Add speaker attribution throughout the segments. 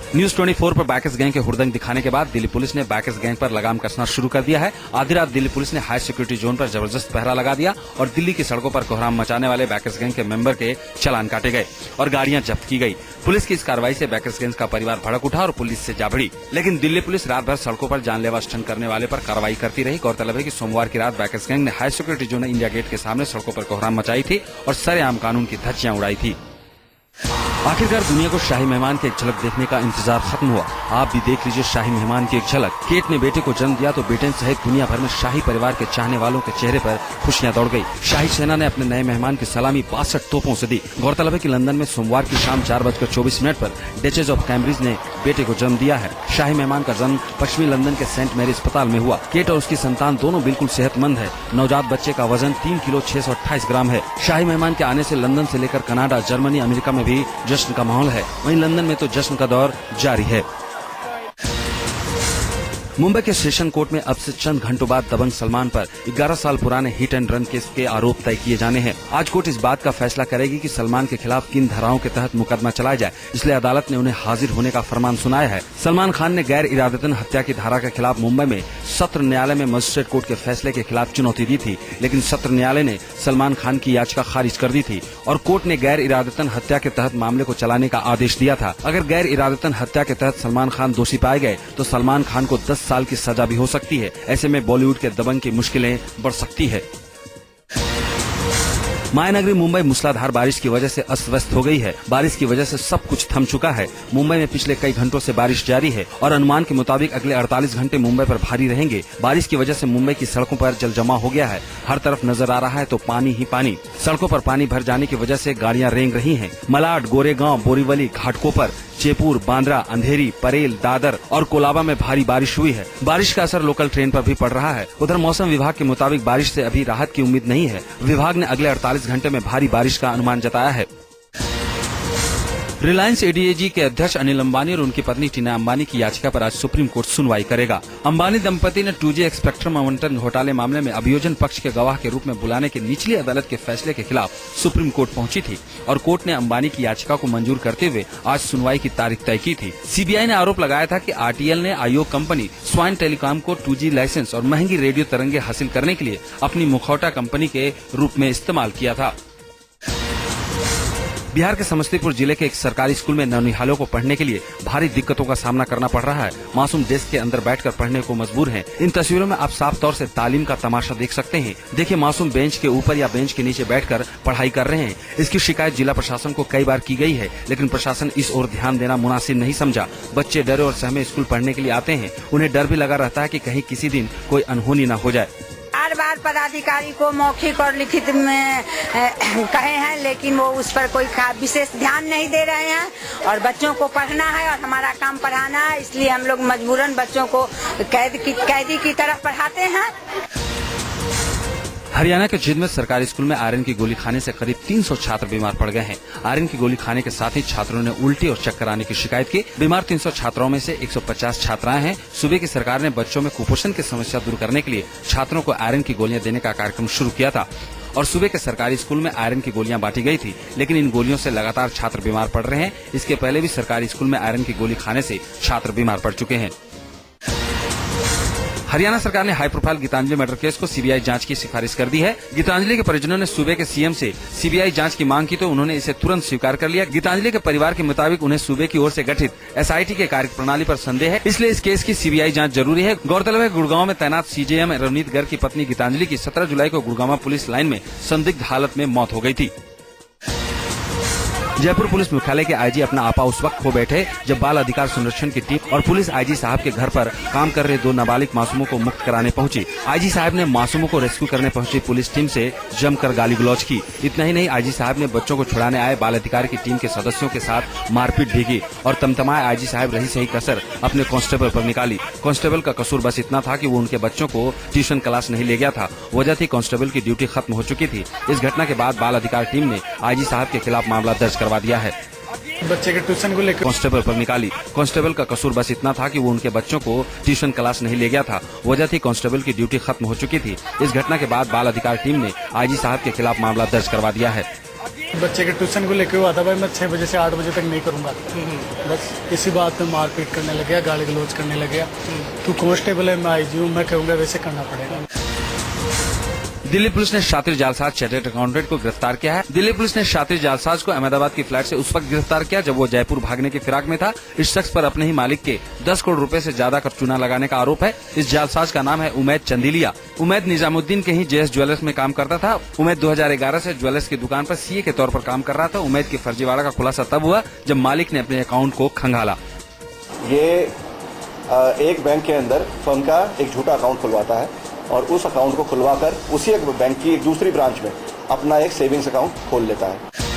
Speaker 1: News 24 पर bakers gang के हुड़दंग दिखाने के बाद दिल्ली पुलिस ने बैकर्स गैंग पर लगाम कसना शुरू कर दिया है। आधी रात दिल्ली पुलिस ने हाई सिक्योरिटी जोन पर जबरदस्त पहरा लगा दिया और दिल्ली की सड़कों पर कोहराम मचाने वाले बैकर्स गैंग के मेंबर के चालान काटे गए और गाड़ियां जब्त की गई। पुलिस की इस कार्रवाई से बैकर्स गैंग का परिवार भड़क उठा और पुलिस से जा भिड़ी, लेकिन दिल्ली पुलिस रात भर सड़कों पर जानलेवा स्टंट करने वाले पर कार्रवाई करती रही। गौरतलब है कि सोमवार की रात बैकर्स गैंग ने high security zone India Gate के सामने सड़कों पर कोहराम मचाई थी और सरेआम कानून की धज्जियां उड़ाई थी। आखिरकार दुनिया को शाही मेहमान की एक झलक देखने का इंतजार खत्म हुआ। आप भी देख लीजिए शाही मेहमान की एक झलक। केट ने बेटे को जन्म दिया तो बेटे सहित दुनिया भर में शाही परिवार के चाहने वालों के चेहरे पर खुशियां दौड़ गई। शाही सेना ने अपने नए मेहमान की सलामी 62 तोपों से दी। गौरतलब है कि लंदन में सोमवार की शाम 4:24 पर डचेस ऑफ कैम्ब्रिज ने बेटे को जन्म दिया है। शाही मेहमान का जन्म पश्चिमी लंदन के सेंट मैरी अस्पताल में हुआ। केट और उसकी संतान दोनों बिल्कुल सेहतमंद है। नवजात बच्चे का वजन 3 किलो 628 ग्राम है। शाही मेहमान के आने से लंदन से लेकर कनाडा, जर्मनी, अमेरिका में भी जश्न का माहौल है। वहीं लंदन में तो जश्न का दौर जारी है। मुंबई के सेशन कोर्ट में अब से चंद घंटों बाद दबंग सलमान पर 11 साल पुराने हिट एंड रन केस के आरोप तय किए जाने हैं। आज कोर्ट इस बात का फैसला करेगी कि सलमान के खिलाफ किन धाराओं के तहत मुकदमा चलाया जाए, इसलिए अदालत ने उन्हें हाजिर होने का फरमान सुनाया है। सलमान खान ने गैर इरादतन हत्या की धारा के खिलाफ मुंबई में सत्र न्यायालय में मजिस्ट्रेट कोर्ट के फैसले के खिलाफ चुनौती दी थी, लेकिन सत्र न्यायालय ने सलमान खान की याचिका खारिज कर दी थी और कोर्ट ने गैर इरादतन हत्या के तहत मामले को चलाने का आदेश दिया था। अगर गैर इरादतन हत्या के तहत सलमान खान दोषी पाए गए तो सलमान खान को 10 साल की सजा भी हो सकती है। ऐसे में बॉलीवुड के दबंग की मुश्किलें बढ़ सकती है। मायानगरी मुंबई मूसलाधार बारिश की वजह से अस्त व्यस्त हो गई है। बारिश की वजह से सब कुछ थम चुका है। मुंबई में पिछले कई घंटों से बारिश जारी है और अनुमान के मुताबिक अगले 48 घंटे मुंबई पर भारी रहेंगे। बारिश की वजह से मुंबई की सड़कों पर जल जमाव हो गया है। हर तरफ नजर आ रहा है तो पानी ही पानी। सड़कों पर पानी भर जाने की वजह से गाड़ियां रेंग रही हैं। मलाड, गोरेगांव, बोरीवली, घाटकोपर, चेपुर, बांद्रा, अंधेरी, परेल, दादर और कोलाबा में भारी बारिश हुई है। बारिश का असर लोकल ट्रेन पर भी पड़ रहा है। उधर मौसम विभाग के मुताबिक बारिश से अभी राहत की उम्मीद नहीं है। विभाग ने अगले 48 घंटे में भारी बारिश का अनुमान जताया है। रिलायंस एडीएजी के अध्यक्ष अनिल अंबानी और उनकी पत्नी टीना अंबानी की याचिका पर आज सुप्रीम कोर्ट सुनवाई करेगा। अंबानी दंपति ने 2G स्पेक्ट्रम आवंटन घोटाले मामले में अभियोजन पक्ष के गवाह के रूप में बुलाने के निचली अदालत के फैसले के खिलाफ सुप्रीम कोर्ट पहुंची थी और कोर्ट ने अंबानी की याचिका को मंजूर करते हुए आज सुनवाई की तारीख तय की थी। सीबीआई ने आरोप लगाया था कि आरटीएल ने आयोग कंपनी स्वाइन टेलीकॉम को 2G लाइसेंस और महंगी रेडियो तरंगे हासिल करने के लिए अपनी मुखौटा कंपनी के रूप में इस्तेमाल किया था। बिहार के समस्तीपुर जिले के एक सरकारी स्कूल में नौनिहालों को पढ़ने के लिए भारी दिक्कतों का सामना करना पड़ रहा है। मासूम डेस्क के अंदर बैठकर पढ़ने को मजबूर हैं। इन तस्वीरों में आप साफ तौर से तालीम का तमाशा देख सकते हैं। देखिए, मासूम बेंच के ऊपर या बेंच के नीचे बैठकर पढ़ाई कर रहे हैं। इसकी शिकायत जिला प्रशासन को कई बार की गई है, लेकिन प्रशासन इस ओर ध्यान देना मुनासिब नहीं समझा। बच्चे डरे और सहमे स्कूल पढ़ने के लिए आते हैं। उन्हें डर भी लगा रहता है कि कहीं किसी दिन कोई अनहोनी न हो जाए।
Speaker 2: बार पदाधिकारी को मौखिक और लिखित में कहे हैं, लेकिन वो उस पर कोई विशेष ध्यान नहीं दे रहे हैं और बच्चों को पढ़ना है और हमारा काम पढ़ाना है, इसलिए हम लोग मजबूरन बच्चों को कैदी की तरह पढ़ाते हैं।
Speaker 1: हरियाणा के जिंद में सरकारी स्कूल में आयरन की गोली खाने से करीब 300 छात्र बीमार पड़ गए हैं। आयरन की गोली खाने के साथ ही छात्रों ने उल्टी और चक्कर आने की शिकायत की। बीमार 300 छात्राओं में से 150 छात्राएं हैं। सूबे की सरकार ने बच्चों में कुपोषण की समस्या दूर करने के लिए छात्रों को आयरन की गोलियां देने का कार्यक्रम शुरू किया था और सूबे के सरकारी स्कूल में आयरन की गोलियां बांटी गई थी, लेकिन इन गोलियों से लगातार छात्र बीमार पड़ रहे हैं। इसके पहले भी सरकारी स्कूल में आयरन की गोली खाने से छात्र बीमार पड़ चुके हैं। हरियाणा सरकार ने high profile Geetanjali murder case को सीबीआई जांच की सिफारिश कर दी है। गीतांजलि के परिजनों ने सूबे के सीएम से सीबीआई जांच की मांग की तो उन्होंने इसे तुरंत स्वीकार कर लिया। गीतांजलि के परिवार के मुताबिक उन्हें सूबे की ओर से गठित एसआईटी के कार्यप्रणाली पर संदेह है, इसलिए इस केस की सीबीआई जांच जरूरी है। गौरतलब है, गुड़गांव में तैनात सीजेएम रवनीत गर्ग की पत्नी गीतांजलि की 17 जुलाई को गुड़गांव पुलिस लाइन में संदिग्ध हालत में मौत हो गई थी। जयपुर पुलिस मुख्यालय के आईजी अपना आपा उस वक्त खो बैठे जब बाल अधिकार संरक्षण की टीम और पुलिस आईजी साहब के घर पर काम कर रहे 2 नाबालिग मासूमों को मुक्त कराने पहुंची। आईजी साहब ने मासूमों को रेस्क्यू करने पहुंची पुलिस टीम से जमकर गाली गलौज की। इतना ही नहीं, आईजी साहब ने बच्चों को छुड़ाने आए बाल अधिकार की टीम के सदस्यों के साथ मारपीट भी की और तमतमाए आईजी साहब रही सही कसर अपने कांस्टेबल पर निकाली। कांस्टेबल का कसूर बस इतना था कि वो उनके बच्चों को ट्यूशन क्लास नहीं ले गया था। वजह थी कांस्टेबल की ड्यूटी खत्म हो चुकी थी। इस घटना के बाद बाल अधिकार टीम ने आईजी साहब के खिलाफ मामला दर्ज करवा दिया है।
Speaker 3: बच्चे के ट्यूशन को लेकर
Speaker 1: कांस्टेबल पर निकाली। कांस्टेबल का कसूर बस इतना था कि वो उनके बच्चों को ट्यूशन क्लास नहीं ले गया था। वजह थी कांस्टेबल की ड्यूटी खत्म हो चुकी थी। इस घटना के बाद बाल अधिकार टीम ने आईजी साहब के खिलाफ मामला दर्ज करवा दिया है।
Speaker 3: बच्चे के ट्यूशन को लेके हुआ था भाई, मैं 6 बजे से 8 बजे तक नहीं करूंगा। बस इसी बात में मारपीट करने लग गया, गाली गलौज करने लग गया। तू कांस्टेबल है, मैं आईजी हूँ, मैं कहूँगा वैसे करना पड़ेगा।
Speaker 1: दिल्ली पुलिस ने शातिर जालसाज चार्टर्ड अकाउंटेंट को गिरफ्तार किया है। दिल्ली पुलिस ने शातिर जालसाज को अहमदाबाद की फ्लैट से उस वक्त गिरफ्तार किया जब वो जयपुर भागने की फिराक में था। इस शख्स पर अपने ही मालिक के 10 करोड़ रुपए से ज्यादा का चूना लगाने का आरोप है। इस जालसाज का नाम है उमैद चंदिलिया। उमैद निजामुद्दीन के ही जेएस ज्वेलर्स में काम करता था। उमैद 2011 से ज्वेलर्स की दुकान पर सीए के तौर पर काम कर रहा था। उमैद के फर्जीवाड़ा का खुलासा तब हुआ जब मालिक ने अपने अकाउंट को खंगाला।
Speaker 4: ये एक बैंक के अंदर फर्म का एक झूठा अकाउंट खुलवाता है और उस अकाउंट को खुलवाकर उसी एक बैंक की एक दूसरी ब्रांच में अपना एक सेविंग्स अकाउंट खोल लेता है।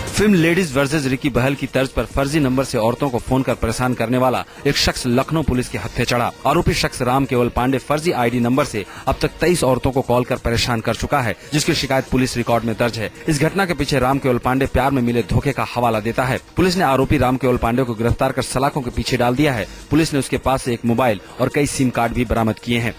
Speaker 1: फिल्म लेडीज वर्सेस रिकी बहल की तर्ज पर फर्जी नंबर से औरतों को फोन कर परेशान करने वाला एक शख्स लखनऊ पुलिस के हत्थे चढ़ा। आरोपी शख्स राम केवल पांडे फर्जी आईडी नंबर से अब तक 23 औरतों को कॉल कर परेशान कर चुका है, जिसकी शिकायत पुलिस रिकॉर्ड में दर्ज है। इस घटना के पीछे राम केवल पांडे प्यार में मिले धोखे का हवाला देता है। पुलिस ने आरोपी राम केवल पांडे को गिरफ्तार कर सलाखों के पीछे डाल दिया है। पुलिस ने उसके पास से एक मोबाइल और कई सिम कार्ड भी बरामद किए हैं।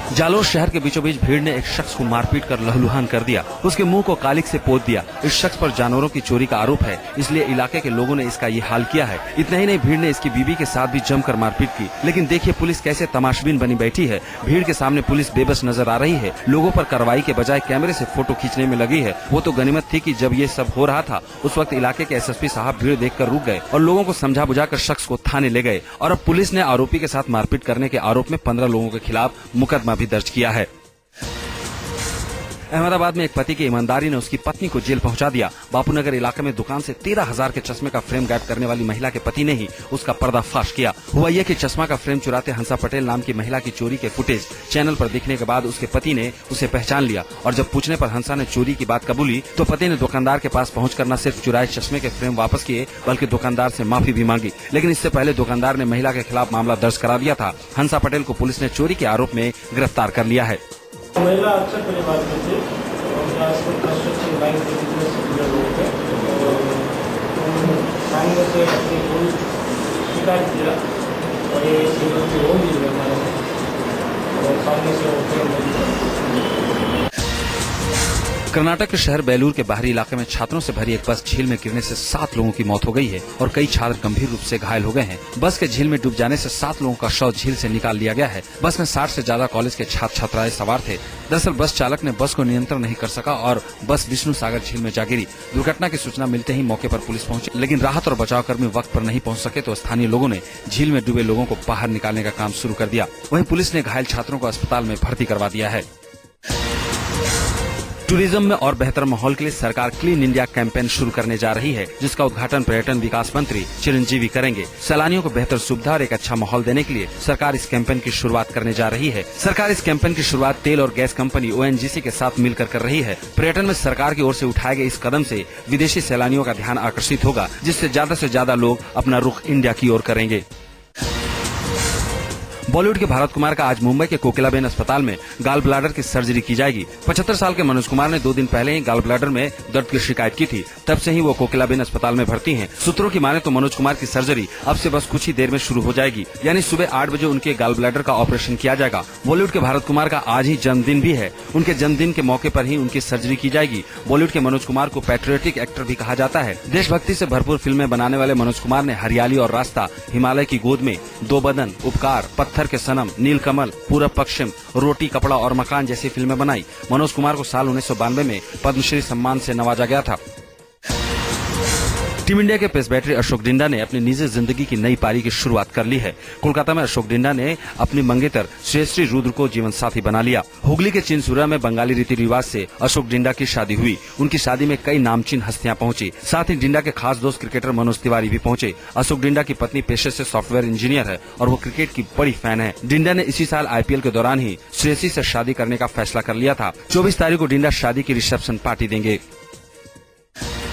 Speaker 1: जालोर शहर के बीचों बीच भीड़ ने एक शख्स को मारपीट कर लहूलुहान कर दिया। उसके मुंह को कालिक से पोत दिया। इस शख्स पर जानवरों की चोरी का आरोप है, इसलिए इलाके के लोगों ने इसका ये हाल किया है। इतना ही नहीं, भीड़ ने इसकी बीवी के साथ भी जमकर मारपीट की। लेकिन देखिए पुलिस कैसे तमाशबीन बनी बैठी है। भीड़ के सामने पुलिस बेबस नजर आ रही है। लोगों पर कार्रवाई के बजाय कैमरे से फोटो खींचने में लगी है। वो तो गनीमत थी कि जब ये सब हो रहा था उस वक्त इलाके के एसएसपी साहब भीड़ देखकर रुक गए और लोगों को समझा बुझाकर शख्स को थाने ले गए। और अब पुलिस ने आरोपी के साथ मारपीट करने के आरोप में 15 लोगों के खिलाफ मुकदमा भी दर्ज किया है। अहमदाबाद में एक पति की ईमानदारी ने उसकी पत्नी को जेल पहुंचा दिया। बापूनगर इलाके में दुकान से 13,000 के चश्मे का फ्रेम गायब करने वाली महिला के पति ने ही उसका पर्दाफाश किया। हुआ ये कि चश्मा का फ्रेम चुराते हंसा पटेल नाम की महिला की चोरी के फुटेज चैनल पर दिखने के बाद उसके पति ने उसे पहचान लिया और जब पूछने पर हंसा ने चोरी की बात कबूली तो पति ने दुकानदार के पास पहुंचकर न सिर्फ चुराए चश्मे के फ्रेम वापस किए बल्कि दुकानदार से माफी भी मांगी। लेकिन इससे पहले दुकानदार ने महिला के खिलाफ मामला दर्ज करा दिया था। हंसा पटेल को पुलिस ने चोरी के आरोप में गिरफ्तार कर लिया है।
Speaker 5: महिला अक्सर परिवार में थी और आजकल कंस्ट्रक्शन लाइन के बिजनेस से जुड़े हुए थे और सामने से अपनी कोई शिकायत किया और ये सिक्योरिटी हो गई है हमारे और सामने से होते
Speaker 1: कर्नाटक के शहर बेलूर के बाहरी इलाके में छात्रों से भरी एक बस झील में गिरने से 7 लोगों की मौत हो गई है और कई छात्र गंभीर रूप से घायल हो गए हैं। बस के झील में डूब जाने से 7 लोगों का शव झील से निकाल लिया गया है। बस में 60 से ज्यादा कॉलेज के छात्र छात्राएं सवार थे। दरअसल बस चालक ने बस को नियंत्रण नहीं कर सका और बस विष्णु सागर झील में जा गिरी। दुर्घटना की सूचना मिलते ही मौके पर पुलिस पहुंची, लेकिन राहत और बचाव कर्मी वक्त पर नहीं पहुंच सके तो स्थानीय लोगों ने झील में डूबे लोगों को बाहर निकालने का काम शुरू कर दिया। वहीं पुलिस ने घायल छात्रों को अस्पताल में भर्ती करवा दिया है। टूरिज्म में और बेहतर माहौल के लिए सरकार क्लीन इंडिया कैंपेन शुरू करने जा रही है, जिसका उद्घाटन पर्यटन विकास मंत्री चिरंजीवी करेंगे। सैलानियों को बेहतर सुविधा और एक अच्छा माहौल देने के लिए सरकार इस कैंपेन की शुरुआत करने जा रही है। सरकार इस कैंपेन की शुरुआत तेल और गैस कंपनी ONGC के साथ मिलकर कर रही है। पर्यटन में सरकार की ओर से उठाए गए इस कदम से विदेशी सैलानियों का ध्यान आकर्षित होगा, जिससे ज्यादा से ज्यादा लोग अपना रुख इंडिया की ओर करेंगे। बॉलीवुड के भारत कुमार का आज मुंबई के कोकिलाबेन अस्पताल में गाल ब्लैडर की सर्जरी की जाएगी। 75 साल के मनोज कुमार ने 2 दिन पहले ही गाल ब्लैडर में दर्द की शिकायत की थी। तब से ही वो कोकिलाबेन अस्पताल में भर्ती हैं। सूत्रों की माने तो मनोज कुमार की सर्जरी अब से बस कुछ ही देर में शुरू हो जाएगी, यानी सुबह 8 बजे उनके गाल ब्लैडर का ऑपरेशन किया जाएगा। बॉलीवुड के भारत कुमार का आज ही जन्मदिन भी है। उनके जन्मदिन के मौके पर ही उनकी सर्जरी की जाएगी। बॉलीवुड के मनोज कुमार को पैट्रियोटिक एक्टर भी कहा जाता है। देशभक्ति से भरपूर फिल्में बनाने वाले मनोज कुमार ने हरियाली और रास्ता, हिमालय की गोद में, 2 बदन, उपकार, पत्थर के सनम, नीलकमल, पूरब पश्चिम, रोटी कपड़ा और मकान जैसी फिल्में बनाई। मनोज कुमार को साल 1992 में पद्मश्री सम्मान से नवाजा गया था। टीम इंडिया के पेस बैटरी अशोक डिंडा ने अपनी निजी जिंदगी की नई पारी की शुरुआत कर ली है। कोलकाता में अशोक डिंडा ने अपनी मंगेतर श्रेयश्री रुद्र को जीवन साथी बना लिया। हुगली के चिनसुरा में बंगाली रीति रिवाज से अशोक डिंडा की शादी हुई। उनकी शादी में कई नामचीन हस्तियां पहुंची। साथ ही डिंडा के खास दोस्त क्रिकेटर मनोज तिवारी भी पहुंचे। अशोक डिंडा की पत्नी पेशे से सॉफ्टवेयर इंजीनियर है और वो क्रिकेट की बड़ी फैन है। डिंडा ने इसी साल IPL के दौरान ही श्रेयसी से शादी करने का फैसला कर लिया था। 24 तारीख को डिंडा शादी की रिसेप्शन पार्टी देंगे।